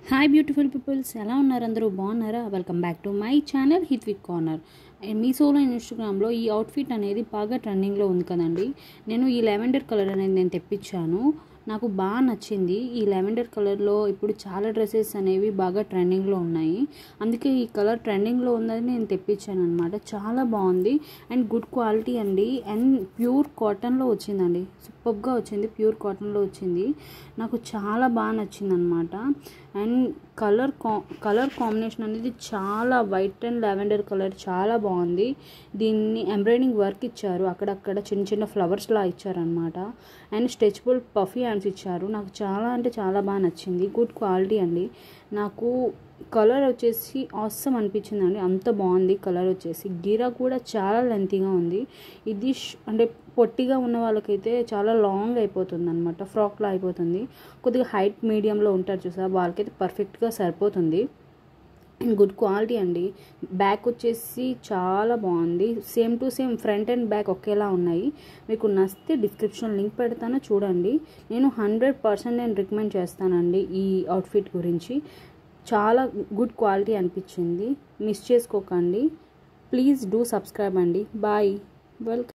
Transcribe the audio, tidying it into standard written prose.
Hi beautiful peoples, ఎలా ఉన్నారు? అందరూ బాగున్నారా? Welcome back to my channel Hithvik corner. మీషోలో ఇన్స్టాగ్రామ్లో ఈ అవుట్ఫిట్ అనేది బాగా ట్రెండింగ్లో ఉంది కదండి. నేను ఈ లెవెండర్ కలర్ అనేది నేను తెప్పించాను. నాకు బాగా నచ్చింది. ఈ లెవెండర్ కలర్లో ఇప్పుడు చాలా డ్రెస్సెస్ అనేవి బాగా ట్రెండింగ్లో ఉన్నాయి. అందుకే ఈ కలర్ ట్రెండింగ్లో ఉందని నేను తెప్పించాను అనమాట. చాలా బాగుంది అండ్ గుడ్ క్వాలిటీ అండి. అండ్ ప్యూర్ కాటన్లో వచ్చిందండి. సూపర్గా వచ్చింది. ప్యూర్ కాటన్లో వచ్చింది. నాకు చాలా బాగా నచ్చింది అనమాట. అండ్ కలర్ కాంబినేషన్ అనేది చాలా వైట్ అండ్ లావెండర్ కలర్ చాలా బాగుంది. దీన్ని ఎంబ్రాయిడింగ్ వర్క్ ఇచ్చారు. అక్కడక్కడ చిన్న చిన్న ఫ్లవర్స్లా ఇచ్చారనమాట. అండ్ స్ట్రెచబుల్ పఫీ హ్యాండ్స్ ఇచ్చారు. నాకు చాలా అంటే చాలా బాగా నచ్చింది. గుడ్ క్వాలిటీ అండి. నాకు కలర్ వచ్చేసి ఆసమ్ అనిపించిందండి. అంత బాగుంది కలర్ వచ్చేసి. గీరా కూడా చాలా లెంతీగా ఉంది. ఇది అంటే పొట్టిగా ఉన్న వాళ్ళకైతే చాలా లాంగ్ అయిపోతుంది అనమాట. ఫ్రాక్లా అయిపోతుంది. కొద్దిగా హైట్ మీడియంలో ఉంటారు చూసారా, వాళ్ళకైతే పర్ఫెక్ట్గా సరిపోతుంది. అండ్ గుడ్ క్వాలిటీ అండి. బ్యాక్ వచ్చేసి చాలా బాగుంది. Same to same front and back ఒకేలా ఉన్నాయి. మీకు నచ్చితే డిస్క్రిప్షన్ లింక్ పెడతాను, చూడండి. నేను 100% నేను రికమెండ్ చేస్తానండి ఈ అవుట్ఫిట్ గురించి. చాలా గుడ్ క్వాలిటీ అనిపించింది. మిస్ చేసుకోకండి. ప్లీజ్ డూ సబ్స్క్రైబ్ అండి. బాయ్. వెల్కమ్.